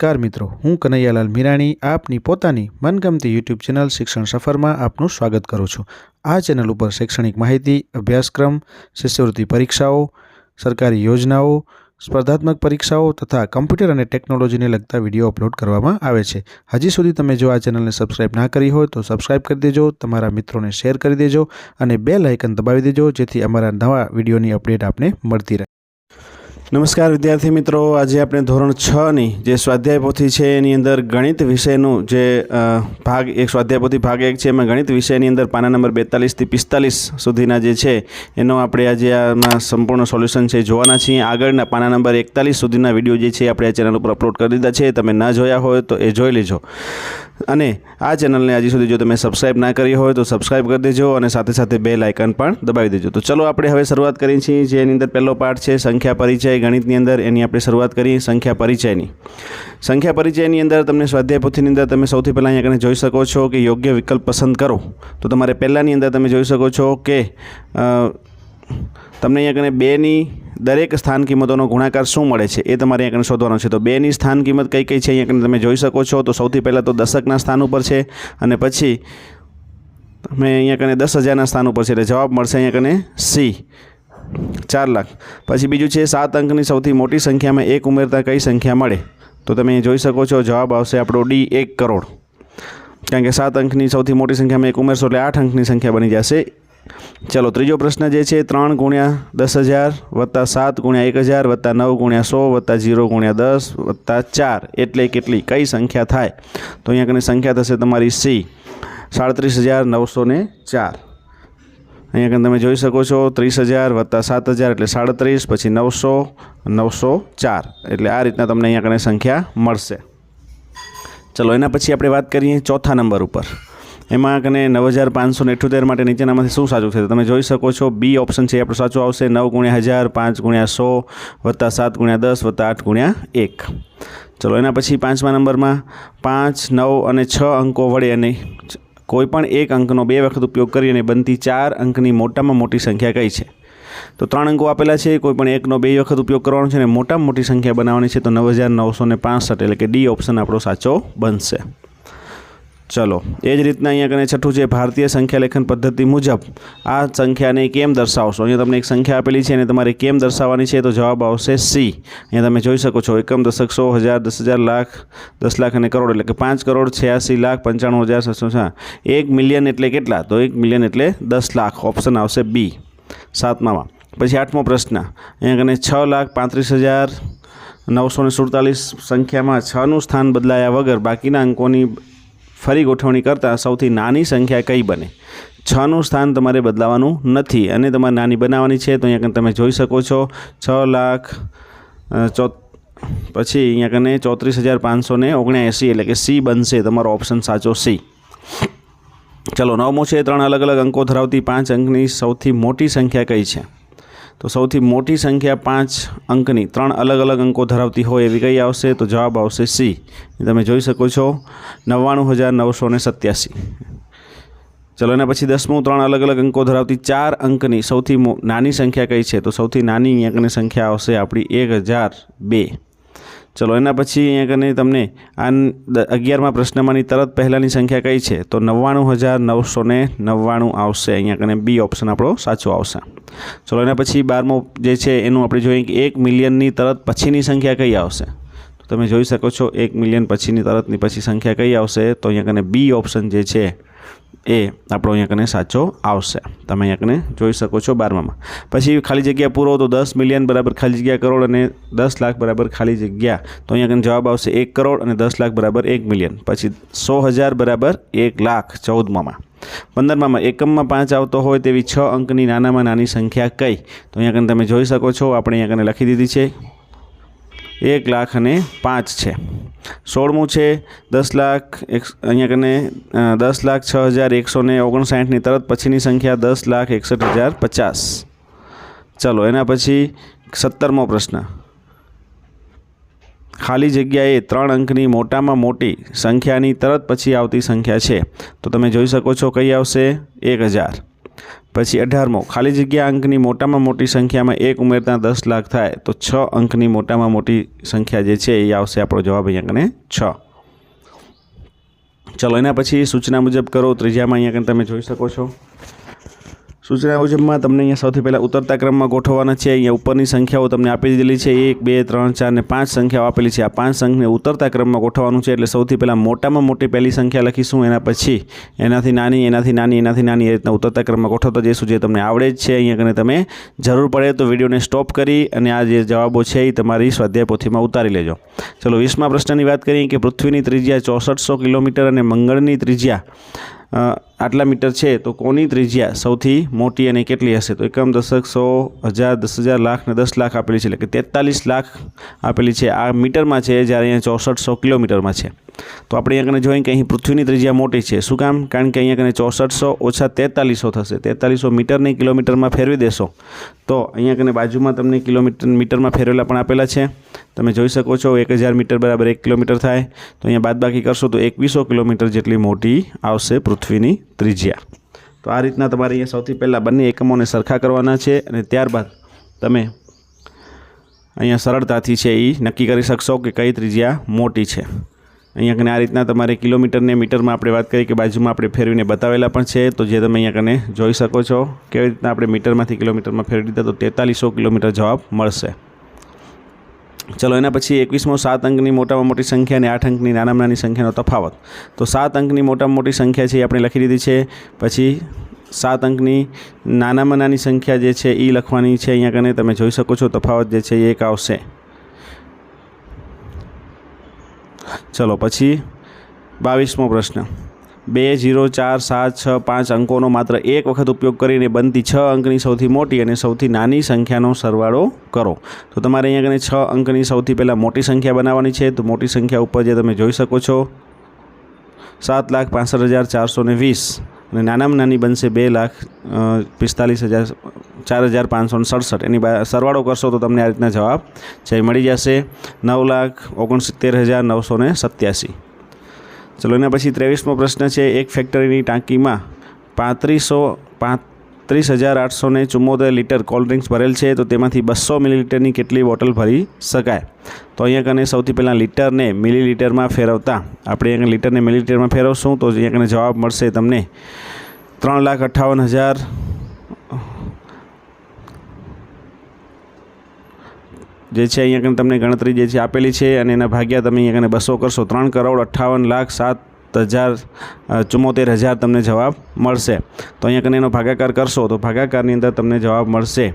નમસ્કાર મિત્રો, હું કનૈયાલાલ મીરાણી આપની પોતાની મનગમતી યુટ્યુબ ચેનલ શિક્ષણ સફરમાં આપનું સ્વાગત કરું છું। આ ચેનલ ઉપર શૈક્ષણિક માહિતી, અભ્યાસક્રમ, શિષ્યવૃત્તિ પરીક્ષાઓ, સરકારી યોજનાઓ, સ્પર્ધાત્મક પરીક્ષાઓ તથા કમ્પ્યુટર અને ટેકનોલોજીને લગતા વિડીયો અપલોડ કરવામાં આવે છે। હજી સુધી તમે જો આ ચેનલને સબસ્ક્રાઇબ ના કરી હોય તો સબસ્ક્રાઇબ કરી દેજો, તમારા મિત્રોને શેર કરી દેજો અને બેલ આઇકન દબાવી દેજો જેથી અમારા નવા વિડીયોની અપડેટ આપને મળતી રહે। नमस्कार विद्यार्थी मित्रों, आज आपणे धोरण 6 नी जे स्वाध्याय पोथी छे एनी अंदर गणित विषयनु जे भाग एक स्वाध्याय पोथी भाग 1 छे, एमां गणित विषयनी अंदर पाना नंबर 42 થી 45 सुधीना जे छे एनो आपणे आजे आमां संपूर्ण सोल्यूशन छे जोवाना छीए। आगळना पाना नंबर 41 सुधीना विडियो जे छे आपणे आ चेनल पर अपलोड करी दीधा छे, तमे न जोया होय तो ए जोई लेजो। અને આ ચેનલને હજી સુધી જો તમે સબસ્ક્રાઇબ ના કરી હોય તો સબસ્ક્રાઇબ કરી દેજો અને સાથે સાથે બેલ આઇકન પણ દબાવી દેજો। તો ચલો આપણે હવે શરૂઆત કરીએ છીએ, જેની અંદર પહેલો પાઠ છે સંખ્યા પરિચય ગણિતની અંદર, એની આપણે શરૂઆત કરીએ સંખ્યા પરિચયની। સંખ્યા પરિચયની અંદર તમને સ્વાધ્યાય પોથીની અંદર તમે સૌથી પહેલાં અહીંયા કને જોઈ શકો છો કે યોગ્ય વિકલ્પ પસંદ કરો। તો તમારે પહેલાંની અંદર તમે જોઈ શકો છો કે તમને અહીંયા કને 2ની દરેક સ્થાન કિંમતોનો ગુણાકાર શું મળે છે એ તમારે અહીંયા કને શોધવાનો છે। તો 2ની સ્થાન કિંમત કઈ કઈ છે અહીંયા કને તમે જોઈ શકો છો। તો સૌથી પહેલાં તો દશકના સ્થાન ઉપર છે અને પછી તમે અહીંયા કને 10,000ના સ્થાન ઉપર છે, એટલે જવાબ મળશે અહીંયા કને સી 4 લાખ। પછી બીજું છે 7 અંકની સૌથી મોટી સંખ્યામાં 1 ઉમેરતા કઈ સંખ્યા મળે। તો તમે જોઈ શકો છો જવાબ આવશે આપણો ડી 1 કરોડ, કારણ કે 7 અંકની સૌથી મોટી સંખ્યામાં 1 ઉમેરશો એટલે 8 અંકની સંખ્યા બની જશે। चलो ત્રીજો પ્રશ્ન જે છે 3 × 10,000 વત્તા 7 × 1,000 વત્તા 9 × 100 વત્તા 0 × 10 વત્તા 4 એટલે કેટલી કઈ સંખ્યા થાય। તો અહીંયા કને સંખ્યા થશે તમારી સી 37,904। અહીંયા કને તમે જોઈ શકો છો 30,000 વત્તા 7,000 એટલે 37, પછી 900 904 એટલે આ રીતના તમને અહીંયા કને સંખ્યા મળશે। ચલો એના પછી આપણે વાત કરીએ ચોથા નંબર ઉપર। એમાં કને 9,578 માટે નીચેનામાંથી શું સાચું છે? તમે જોઈ શકો છો બી ઓપ્શન છે આપણો સાચો આવશે 9 × 1000 5 × 100 વત્તા 7 × 10 વત્તા 8 × 1। ચલો એના પછી પાંચમા નંબરમાં 5, 9 અને 6 અંકો વડે અને કોઈપણ એક અંકનો 2 વખત ઉપયોગ કરી અને બનતી 4 અંકની મોટામાં મોટી સંખ્યા કઈ છે? તો 3 અંકો આપેલા છે, કોઈપણ એકનો 2 વખત ઉપયોગ કરવાનો છે અને મોટામાં મોટી સંખ્યા બનાવવાની છે, તો 9,965 એટલે કે ડી ઓપ્શન આપણો સાચો બનશે। चलो ए ज रीतना अहीं कने छठू है भारतीय संख्या लेखन पद्धति मुजब आ संख्या ने केम दर्शावशो। अहीं तमने एक संख्या आपेली है तमारे केम दर्शाववानी है, तो जवाब आवशे सी। अहीं तमे जोई शको छो एकम, दशक, 100, 1000, 10,000, लाख, 10 लाख અને કરોડ એટલે કે 5,86,95,760। 1 મિલિયન એટલે કેટલા? તો 1 મિલિયન એટલે 10 લાખ, ઓપ્શન આવશે બી સાતમામાં। પછી આઠમો પ્રશ્ન અહીંયા કને 6,35,947 સંખ્યામાં 6નું સ્થાન બદલાયા વગર બાકીના અંકોની ફરી ગોઠવણી કરતાં સૌથી નાની સંખ્યા કઈ બને? 6નું સ્થાન તમારે બદલાવાનું નથી અને તમારે નાની બનાવવાની છે, તો અહીંયા તમે જોઈ શકો છો 6 લાખ પછી અહીંયા કને 34,579 એટલે કે સી બનશે તમારો ઓપ્શન સાચો સી। ચલો નવમો છે 3 અલગ અલગ અંકો ધરાવતી 5 અંકની સૌથી મોટી સંખ્યા કઈ છે? તો સૌથી મોટી સંખ્યા 5 અંકની 3 અલગ અલગ અંકો ધરાવતી હોય એવી કઈ આવશે? તો જવાબ આવશે સી। તમે જોઈ શકો છો 99,987। ચલો એના પછી 10મું 3 અલગ અલગ અંકો ધરાવતી 4 અંકની સૌથી નાની સંખ્યા કઈ છે? તો સૌથી નાની અહીંયા કને સંખ્યા આવશે આપણી 1,002। ચલો એના પછી અહીંયા કને તમને આ 11મા પ્રશ્નમાંની તરત પહેલાંની સંખ્યા કઈ છે? તો 99,999 આવશે, અહીંયા કને બી ઓપ્શન આપણો સાચો આવશે। ચલો એના પછી 12મો જે છે એનું આપણે જોઈએ કે 1 મિલિયનની તરત પછીની સંખ્યા કઈ આવશે? તો તમે જોઈ શકો છો 1 મિલિયન પછીની તરતની પછી સંખ્યા કઈ આવશે? તો અહીંયા કને બી ઓપ્શન જે છે એ આપણો અહીંયા કને સાચો આવશે। તમે અહીંયા કને જોઈ શકો છો 12મામાં। પછી ખાલી જગ્યા પૂરો, તો 10 મિલિયન બરાબર ખાલી જગ્યા કરોડ અને 10 લાખ બરાબર ખાલી જગ્યા, તો અહીંયા કને જવાબ આવશે 1 કરોડ અને 10 લાખ બરાબર 1 મિલિયન। પછી 100,000 બરાબર 1 લાખ 14મામાં। 15મામાં એકમમાં 5 આવતો હોય તેવી 6 અંકની નાનામાં નાની સંખ્યા કઈ? તો અહીંયા કને તમે જોઈ શકો છો આપણે અહીંયા કને લખી દીધી છે 1 લાખ અને 5 છે। 16મું છે 10 લાખ અહીંયા કને 10,06,159ની તરત પછીની સંખ્યા 10,61,050। ચલો એના પછી 17મો પ્રશ્ન ખાલી જગ્યાએ 3 અંકની મોટામાં મોટી સંખ્યાની તરત પછી આવતી સંખ્યા છે, તો તમે જોઈ શકો છો કઈ આવશે? 1,000। પછી 18મો, ખાલી જગ્યા અંકની મોટામાં મોટી સંખ્યામાં 1 ઉમેરતા 10 લાખ થાય તો 6 અંકની મોટામાં મોટી સંખ્યા જે છે એ આવશે આપણો જવાબ અહીંયા કને 6. ચલો એના પછી સૂચના મુજબ કરો. ત્રીજામાં અહીંયા કને તમે જોઈ શકો છો. સૂચના મુજબમાં તમને અહીંયા સૌથી પહેલાં ઉતરતા ક્રમમાં ગોઠવવાના છે. અહીંયા ઉપરની સંખ્યાઓ તમને આપી દીધેલી છે. 1, 2, 3, 4 ને 5 સંખ્યાઓ આપેલી છે. આ 5 અંકને ઉતરતા ક્રમમાં ગોઠવવાનું છે. એટલે સૌથી પહેલાં મોટામાં મોટી પહેલી સંખ્યા લખીશું, એના પછી એનાથી નાની, એનાથી નાની, એનાથી નાની, એ રીતના ઉતરતા ક્રમમાં ગોઠવતા જઈશું, જે તમને આવડે જ છે. અહીંયા કને તમે જરૂર પડે તો વિડીયોને સ્ટોપ કરી અને આ જે જવાબો છે એ તમારી સ્વાધ્યાય પોથીમાં ઉતારી લેજો. ચલો 20મા પ્રશ્નની વાત કરીએ કે પૃથ્વીની ત્રિજ્યા 6400 કિલોમીટર અને મંગળની ત્રિજ્યા આટલા મીટર છે, તો કોની ત્રિજ્યા સૌથી મોટી અને કેટલી હશે? તો એકમ, દશક, 100, 1000, 10,000, લાખ ને 10 લાખ આપેલી છે, એટલે કે 43 લાખ આપેલી છે. આ મીટરમાં છે, જ્યારે અહીંયા 6400 કિલોમીટરમાં છે. તો આપણે અહીંયા કને જોઈએ કે અહીં પૃથ્વીની ત્રિજ્યા મોટી છે. શું કામ? કારણ કે અહીંયા કને 6400 ઓછા 4300 થશે. 4300 મીટરની કિલોમીટરમાં ફેરવી દેશો તો અહીંયા કને બાજુમાં તમને મીટરમાં ફેરવેલા પણ આપેલા છે. તમે જોઈ શકો છો 1000 મીટર બરાબર 1 કિલોમીટર થાય. તો અહીંયા બાદબાકી કરશો તો 2100 કિલોમીટર જેટલી મોટી આવશે પૃથ્વીની ત્રિજ્યા. તો આ રીતના તમારે અહીંયા સૌથી પહેલાં બંને એકમોને સરખા કરવાના છે અને ત્યારબાદ તમે અહીંયા સરળતાથી છે એ નક્કી કરી શકશો કે કઈ ત્રિજ્યા મોટી છે. અહીંયા કને આ રીતના તમારે કિલોમીટરને મીટરમાં આપણે વાત કરી કે બાજુમાં આપણે ફેરવીને બતાવેલા પણ છે. તો જે તમે અહીંયા કને જોઈ શકો છો કેવી રીતના આપણે મીટરમાંથી કિલોમીટરમાં ફેરવી દીધા તો 4300 કિલોમીટર જવાબ મળશે. ચલો એના પછી 21મો, 7 અંકની મોટામાં મોટી સંખ્યા અને 8 અંકની નાનામાં નાની સંખ્યાનો તફાવત. તો 7 અંકની મોટામાં મોટી સંખ્યા છે એ આપણે લખી દીધી છે. પછી 7 અંકની નાનામાં નાની સંખ્યા જે છે એ લખવાની છે. અહીંયા કને તમે જોઈ શકો છો તફાવત જે છે એ 1 આવશે. ચલો પછી 22મો પ્રશ્ન. 2, 0, 4, 7, 6, 5 અંકોનો માત્ર એક વખત ઉપયોગ કરીને બનતી 6 અંકની સૌથી મોટી અને સૌથી નાની સંખ્યાનો સરવાળો કરો. તો તમારે અહીંયા કને 6 અંકની સૌથી પહેલાં મોટી સંખ્યા બનાવવાની છે. તો મોટી સંખ્યા ઉપર જે તમે જોઈ શકો છો 7,65,420 અને નાનામાં નાની બનશે 2,45,000 એની સરવાળો કરશો તો તમને આ રીતના જવાબ છે મળી જશે 9,69,987. ચલો એના પછી 23મો પ્રશ્ન છે. એક ફેક્ટરીની ટાંકીમાં 35,874 લીટર કોલ્ડ ડ્રિંક્સ ભરેલ છે, તો તેમાંથી 200 મિલીલીટરની કેટલી બોટલ ભરી શકાય? તો અહીંયા કને સૌથી પહેલાં લીટરને મિલીલીટરમાં ફેરવતા આપણે અહીંયા લીટરને મિલીલીટરમાં ફેરવશું તો અહીંયા કને જવાબ મળશે તમને 3,58,000 જે છે અહીંયા કને તમને ગણતરી જે છે આપેલી છે અને એના ભાગ્યા તમે અહીંયા કને 200 કરશો 3,58,07,74,000 તમને જવાબ મળશે. તો અહીંયા કને એનો ભાગાકાર કરશો તો ભાગાકારની અંદર તમને જવાબ મળશે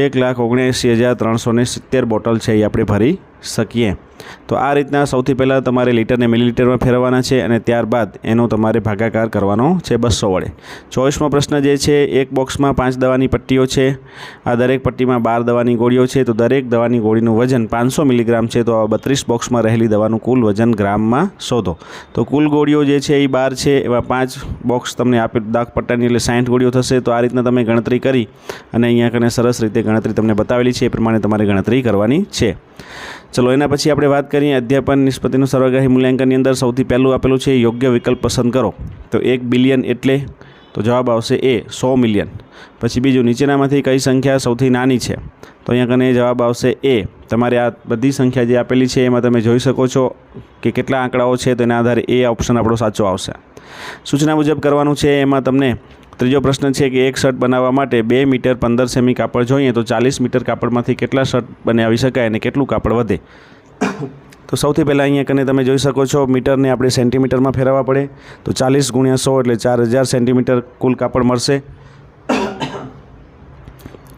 1,79,370 બોટલ છે એ આપણે ભરી શકીએ. તો આ રીતના સૌથી પહેલાં તમારે લીટરને મિલીલીટરમાં ફેરવવાના છે અને ત્યારબાદ એનો તમારે ભાગાકાર કરવાનો છે 200 વડે. 24મો પ્રશ્ન જે છે, એક બોક્સમાં 5 દવાની પટ્ટીઓ છે. આ દરેક પટ્ટીમાં 12 દવાની ગોળીઓ છે. તો દરેક દવાની ગોળીનું વજન 500 મિલીગ્રામ છે. તો આ 32 બોક્સમાં રહેલી દવાનું કુલ વજન ગ્રામમાં શોધો. તો કુલ ગોળીઓ જે છે એ 12 છે, એવા 5 બોક્સ તમને આપે દાગ પટ્ટાની એટલે 60 ગોળીઓ થશે. તો આ રીતના તમે ગણતરી કરી અને અહીંયા કને સરસ રીતે ગણતરી તમને બતાવેલી છે એ પ્રમાણે તમારે ગણતરી કરવાની છે. ચલો એના પછી આપણે વાત કરીએ અધ્યાપન નિષ્પત્તિનું સર્વગ્રાહી મૂલ્યાંકનની અંદર સૌથી પહેલું આપેલું છે યોગ્ય વિકલ્પ પસંદ કરો. તો 1 બિલિયન એટલે તો જવાબ આવશે એ 100 મિલિયન. પછી બીજું, નીચેનામાંથી કઈ સંખ્યા સૌથી નાની છે? તો અહીંયા કને જવાબ આવશે એ. તમારે આ બધી સંખ્યા જે આપેલી છે એમાં તમે જોઈ શકો છો કે કેટલા આંકડાઓ છે, તો એના આધારે એ ઓપ્શન આપણો સાચો આવશે. સૂચના મુજબ કરવાનું છે. એમાં તમને ત્રીજો પ્રશ્ન છે કે એક શર્ટ બનાવવા માટે 2 મીટર 15 સેમી કાપડ જોઈએ, તો 40 મીટર કાપડમાંથી કેટલા શર્ટ બનાવી શકાય અને કેટલું કાપડ વધે? તો સૌથી પહેલાં અહીંયા કને તમે જોઈ શકો છો મીટરને આપણે સેન્ટીમીટરમાં ફેરવવા પડે. તો 40 × 100 એટલે 4000 સેન્ટીમીટર કુલ કાપડ મળશે.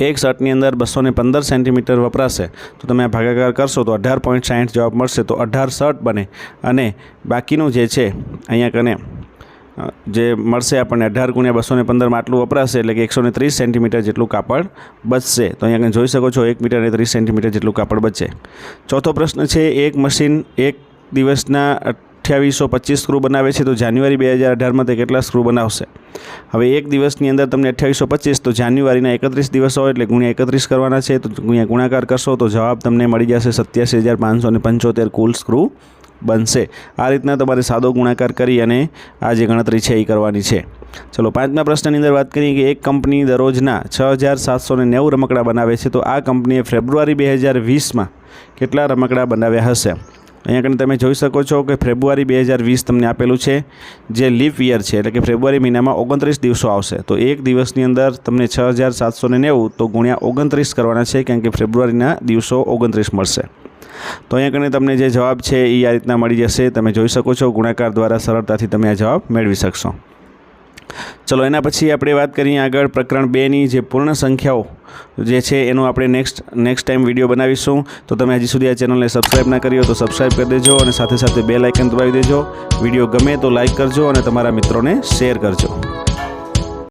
એક શર્ટની અંદર 215 સેન્ટીમીટર વપરાશે. તો તમે આ ભાગાકાર કરશો તો 18.60 જવાબ મળશે. તો 18 શર્ટ બને અને બાકીનું જે છે અહીંયા કને જે મળશે આપણને 18 × 215 આટલું વપરાશે એટલે કે 130 સેન્ટીમીટર જેટલું કાપડ બચશે. તો અહીંયા જોઈ શકો છો 1 મીટર અને 30 સેન્ટીમીટર જેટલું કાપડ બચે. ચોથો પ્રશ્ન છે, એક મશીન એક દિવસના 2825 સ્ક્રૂ બનાવે છે, તો જાન્યુઆરી 2018માં તે કેટલા સ્ક્રૂ બનાવશે? હવે એક દિવસની અંદર તમને 2825, તો જાન્યુઆરીના 31 દિવસ હોય એટલે ગુણ્યા 31 કરવાના છે. તો ગુણાકાર કરશો તો જવાબ તમને મળી જશે 87,575 કુલ સ્ક્રૂ બનશે. આ રીતના તમારે સાદો ગુણાકાર કરી અને આ જે ગણતરી છે એ કરવાની છે. ચલો 5મા પ્રશ્નની અંદર વાત કરીએ કે એક કંપની દરરોજના 6790 રમકડા બનાવે છે, તો આ કંપનીએ ફેબ્રુઆરી 2020માં કેટલા રમકડા બનાવ્યા હશે? અહીંયા કને તમે જોઈ શકો છો કે ફેબ્રુઆરી 2020 તમને આપેલું છે, જે લીપ યર છે, એટલે કે ફેબ્રુઆરી મહિનામાં 29 દિવસો આવશે. તો એક દિવસની અંદર તમને 6790 તો ગુણ્યા 29 કરવાના છે, કારણ કે ફેબ્રુઆરીના દિવસો 29 મળશે. તો અહીંયા કને તમને જે જવાબ છે એ આ રીતના મળી જશે. તમે જોઈ શકો છો, ગુણાકાર દ્વારા સરળતાથી તમે આ જવાબ મેળવી શકશો. ચલો એના પછી આપણે વાત કરીએ આગળ પ્રકરણ 2ની જે પૂર્ણ સંખ્યાઓ જે છે એનું આપણે નેક્સ્ટ ટાઈમ વિડીયો બનાવીશું. તો તમે હજી સુધી આ ચેનલને સબસ્ક્રાઈબ ના કરી હોય તો સબસ્ક્રાઈબ કરી દેજો અને સાથે સાથે બેલ આઇકન દબાવી દેજો. વિડીયો ગમે તો લાઈક કરજો અને તમારા મિત્રોને શેર કરજો.